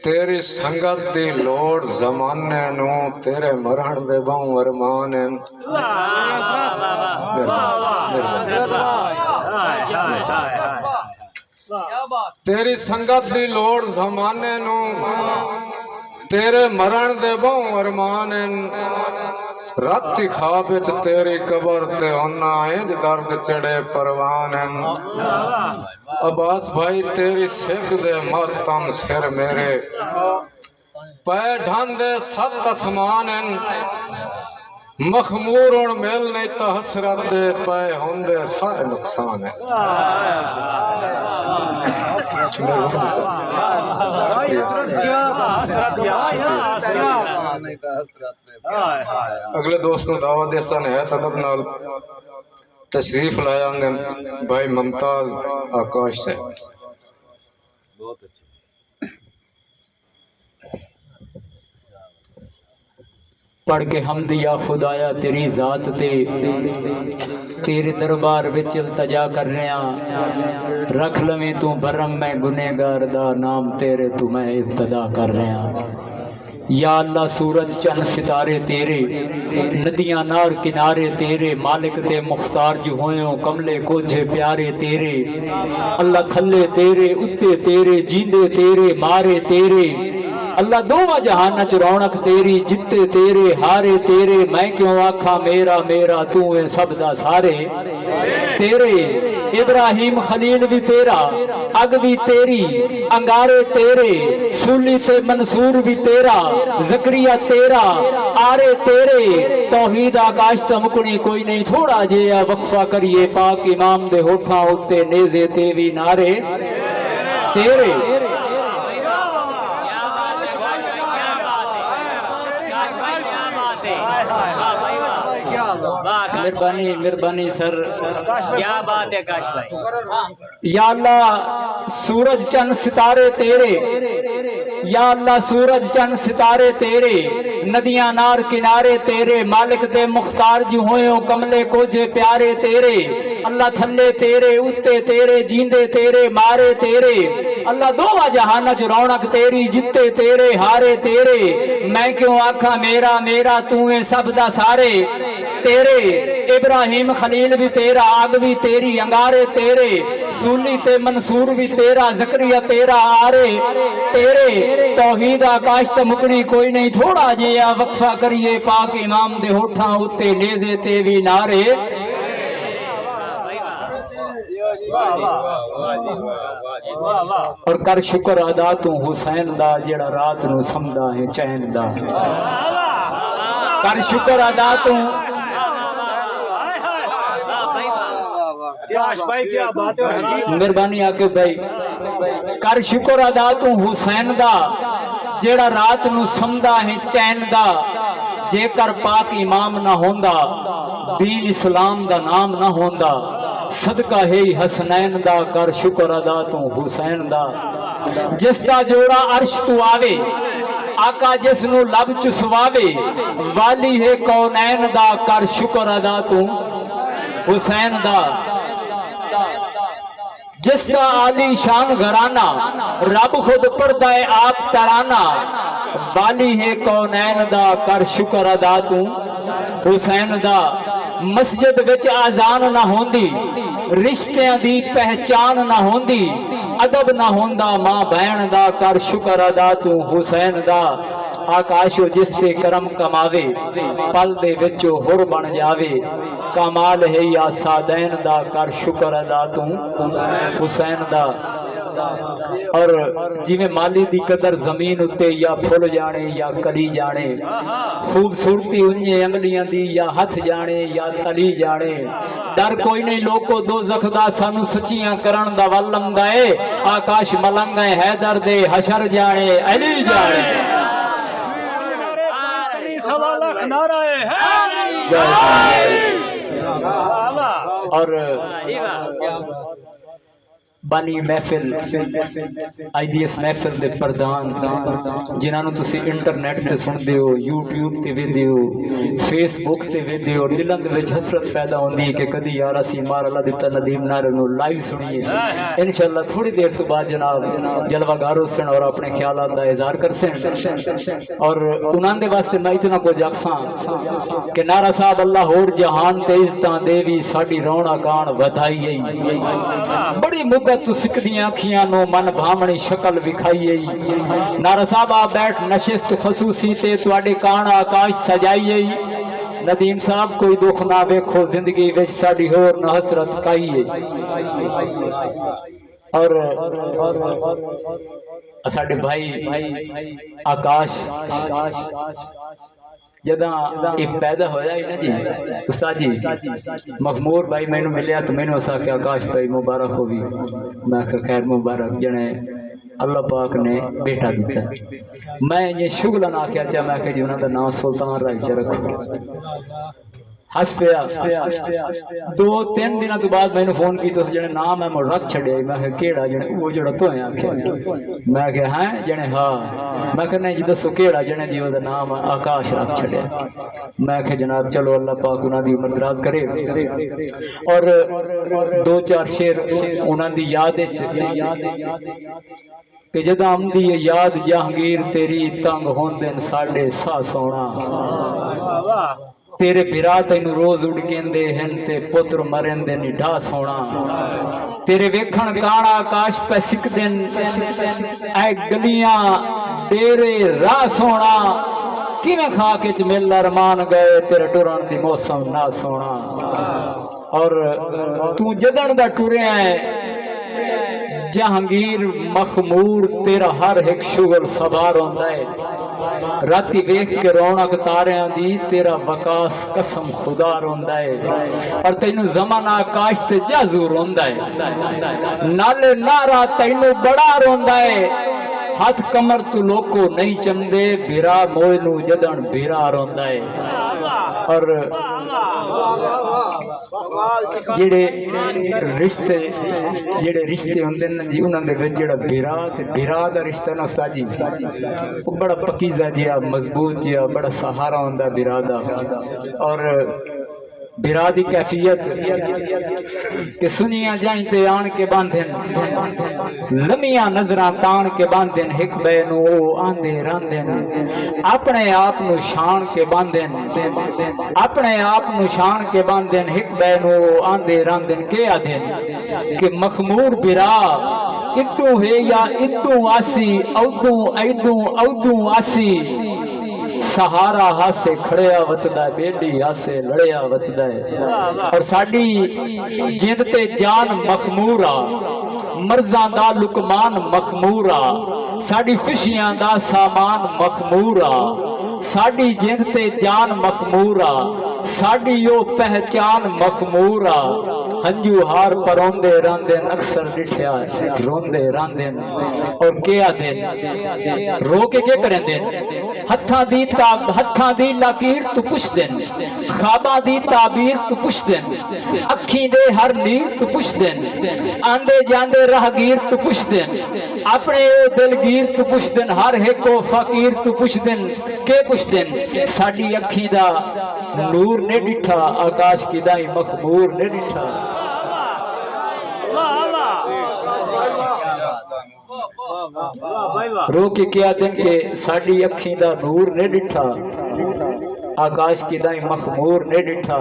तेरी संगत दी लोड़ जमाने नू तेरे मरण दे बहु अरमान हैं। तेरी संगत दी लोड़ जमाने नू तेरे मरण दे बहु अरमान हैं। राती ख्वाब विच तेरी कबर ते होना इंज दर्द चढ़े परवान हैं। अब्बास भाई तेरी सिक दे मातम सिर मेरे पै ढांदे सत आसमान हैं। मखमूर उन मिल नहीं तो हसरत दे पै होंदे सारे नुकसान है। अगले दोस्त को दावत देसन है तदब नाल तशरीफ लाया भाई मुमताज आकाश से। बहुत अच्छे पढ़ के हमदिया खुदाया तेरी जात ते तेरे दरबार विच इल्तजा कर रहा। रख लवें तू बरम मैं गुनेगार दा नाम तेरे तू मैं इब्तदा कर रहा। या अल्लाह सूरज चंद सितारे तेरे नदियां नार किनारे तेरे मालिक ते मुख्तार जो होयो कमले कोझे प्यारे तेरे। अल्लाह थल्ले तेरे उत्ते तेरे जींदे तेरे मारे तेरे। अल्लाह दोवा जहान च रौनक तेरी जिते तेरे हारे तेरे। मैं क्यों आखा मेरा मेरा तू है सब दा सारे तेरे। इब्राहिम खलील भी तेरा अग भी तेरी अंगारे तेरे। सूली ते मंसूर भी तेरा जकरिया तेरा आरे तेरे। तौहीद आकाश तमकुनी कोई नहीं थोड़ा जिहा वक्फा करिए पाक इमाम दे होठां उत्ते नेज़े ते भी नारे तेरे। मेहरबानी मेहरबानी सर क्या बात है काश भाई। या अल्लाह सूरज चंद सितारे तेरे। या अल्लाह सूरज चंद सितारे तेरे नदियां नार किनारे तेरे। मालिक ते मुख्तार जो होयो कमले कोझे प्यारे तेरे। अल्लाह थल्ले तेरे उत्ते तेरे जींदे तेरे मारे तेरे। अल्लाह दोवा जहान च रौनक तेरी जिते तेरे हारे तेरे। मैं क्यों आखा मेरा मेरा तू है सब दा सारे तेरे। इब्राहिम खलील भी तेरा आग भी तेरी अंगारे तेरे। सूली ते मंसूर भी तेरा जकरिया तेरा आरे तेरे। तौहीद आकाश ते मुकनी कोई नहीं थोड़ा जिहा वक्फा करिए पाक इमाम दे होठां उत्ते नेज़े ते भी नारे। और कर शुक्र अदा तू हुसैन दा जेड़ा रात नू समदा है चैन दा। कर शुक्र अदा तू मेहरबानी आके भाई। कर शुक्र अदा तू हुसैन दा जेड़ा रात नू समदा है चैन दा। जेकर पाक इमाम ना होंदा दीन इस्लाम दा नाम ना होंदा। सदका है हसनैन दा कर शुक्र अदा तू हुसैन दा। जिसदा जोड़ा अर्श तू आवे आका जिसनू लब च सुवावे। वाली है कौनैन दा कर शुक्र अदा तू हुसैन दा। जिसका आली शान घराना रब खुद पढ़दा है आप तराना। वाली है कौनैन दा कर शुक्र अदा तू हुसैन दा। मस्जिद विच आजान ना होंदी रिश्तियां दी पहचान ना होंदी। अदब ना होंदा मां बहन दा कर शुक्र अदा तू हुसैन दा। आकाशो जिसते करम कमावे पल दे विचो हुर बन जावे। कमाल है या सादैन दा कर शुक्र अदा तू हुसैन दा। और जिवें माली दी कदर जमीन उत्ते या फुल जाने या कली जाने। खूबसूरती उन्हे अंगलियां दी या हथ जाने या तली जाने। डर कोई नहीं लोको दोज़ख दा सानू सच्चियां करन दा वलम दा है। आकाश मलंग है हैदर दे हशर जाने अली जाने। और ਬਾਨੀ ਮਹਿਫਿਲ ਅੱਜ ਦੀ ਇਸ ਮਹਿਫਿਲ ਦੇ ਪ੍ਰਧਾਨ ਜਿਨ੍ਹਾਂ ਨੂੰ ਤੁਸੀਂ ਇੰਟਰਨੈਟ ਤੇ ਸੁਣਦੇ ਹੋ, YouTube ਤੇ ਵੇਖਦੇ ਹੋ, Facebook ਤੇ ਵੇਖਦੇ ਹੋ, ਦਿਲਾਂ ਦੇ ਵਿੱਚ ਹਸਰਤ ਪੈਦਾ ਹੁੰਦੀ ਹੈ ਕਿ ਕਦੀ ਯਾਰ ਅਸੀਂ ਮਾਰ ਅੱਲਾ ਦਿੱਤਾ ਨਦੀਮ ਨਾਰੇ ਨੂੰ ਲਾਈਵ ਸੁਣੀਏ। ਇਨਸ਼ਾਅੱਲਾ ਥੋੜੀ ਦੇਰ ਤੋਂ ਬਾਅਦ ਜਨਾਬ ਜਲਵਾਗਾਰ ਹੁਸਨ और अपने ख्यालात का इजहार कर सें और उन्होंने वास्ते मैं इतना कुछ आखसां कि नारा साहब अल्लाह होर जहान ते इज्जतां देवी साडी रौना कान वधाई बड़ी मुद्दत तो सिकदियां अखियां नो मन भावनी शक्ल विखाई। नारा साहब आ बैठ नशिस्त खसूसी ते तुहाडे कान आकाश सजाई। नदीम साहब कोई दुख ना वेखो जिंदगी विच साडी होर न हसरत काई और साडे भाई आकाश जदा ये पैदा होया है ना जी उस्ताद जी मखमूर भाई मैनू मिलया तो मैनू असा कि आकाश भाई मुबारक हो भी। मैं खैर मुबारक जने अल्लाह पाक ने बेटा दिता। मैं ये शुगला ना आख्या चाह मैं जी उन्होंने नाम सुल्तान राय च रखो। हस पिया 2-3 दिन तो बाद मैंने फोन की तो जने नाम है मुझे रख छड़े। मैं केड़ा जने वो जड़ा तो है आख्या मैं क्या है जने हाँ मैं कहना जी दसो केड़ा जने जी ओदा नाम आकाश रख छड़े। मैं क्या जनाब चलो अल्लाह पाक उन्हां दी उम्र दराज करे और 2-4 शेर उन्हां दी याद विच कि जदा आमदी याद जहांगीर तेरी तंग होंदे साडे सा सोना तेरे बिरा तेन रोज उड़केंदे हैं ते पुत्र मरेंदे निढा सोना तेरे वेखण काना आकाश पे सिकदे ऐ गलियां डेरे राह सोना किवें खाके च मिल अरमान गए तेरे टुरन दी मौसम ना सोना। और तू जदन दा टुरिया है जहांगीर मखमूर तेरा हर एक शुगल सवार होंदा है। राती वेख के रौनक तारियां दी तेरा वकास कसम खुदा रोंदा है और तैनू ज़माना आकाश ते जाजू रोंदा है। नाले नारा तैनू बड़ा रोंदा है हाथ कमर तू लोको नहीं चमदे बिरा मोए नू जदन बिरा रोंदा है। और जेड़े रिश्ते होंदे न जी उन्हां दे विच जेड़ा बिरा ते बिरा दा रिश्ता ना उस्ताद जी वो बड़ा पकीज़ा जिहा मजबूत जिहा बड़ा सहारा होंदा बिरा दा। और बिरा दी कैफियत कि सुनिया जाई ते आन के बांधन लमिया नजरां तान के बांधन हिक बे नू आंदे रांधन अपने आप नू शान के बांधन अपने आप नू शान के बांधन हिक बे नू आंदे रांधन के आधन कि मखमूर बिरा इदू है या इदू आसी औदू ऐदू औदू आसी सहारा हासे खड़िया वतदा बेडी हासे लड़िया वतदा है। और साडी जिंद ते जान मखमूरा मर्जां दा लुकमान मखमूरा साडी खुशियां दा सामान मखमूरा साडी जिंद ते जान मखमूरा साडी यो पहचान मखमूरा हंजू हार परोंदे रांदे अक्सर डिठया रोंदे रांदे और क्या दिन रो के क्या करेंदे हत्थां दी लकीर तू पुछ देन ख्वाबा दी ताबीर तू पुछ देन अखी दे हर नीर तू पुछ देन आंदे जांदे राहगीर तू पुछ देन अपने ओ दिलगीर तू पुछ देन हर एक फकीर तू पुछ देन के पुछ देन साडी अखी दा नूर ने डिठा आकाश की दाई मखमूर ने डिठा। रो के क्या दिन के साडी अखी दा नूर ने डिठा आकाश की दाई मखमूर ने डिठा।